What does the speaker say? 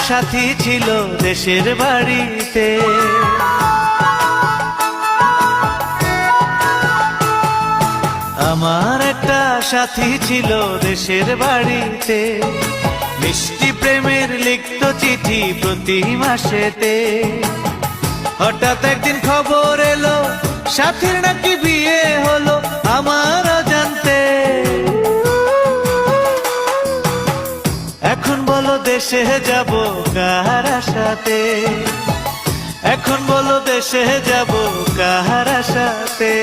সাথী ছিল দেশের বাড়িতে। আমার একটা সাথী ছিল দেশের বাড়িতে, মিষ্টি প্রেমের লিখত চিঠি প্রতি মাসেতে। হঠাৎ একদিন খবর এলো সাথীর নাকি বিয়ে হলো আমার অজান্তে। এখন বলো দেশে যাব কার আশাতে, এখন বলো দেশে যাব কার আশাতে।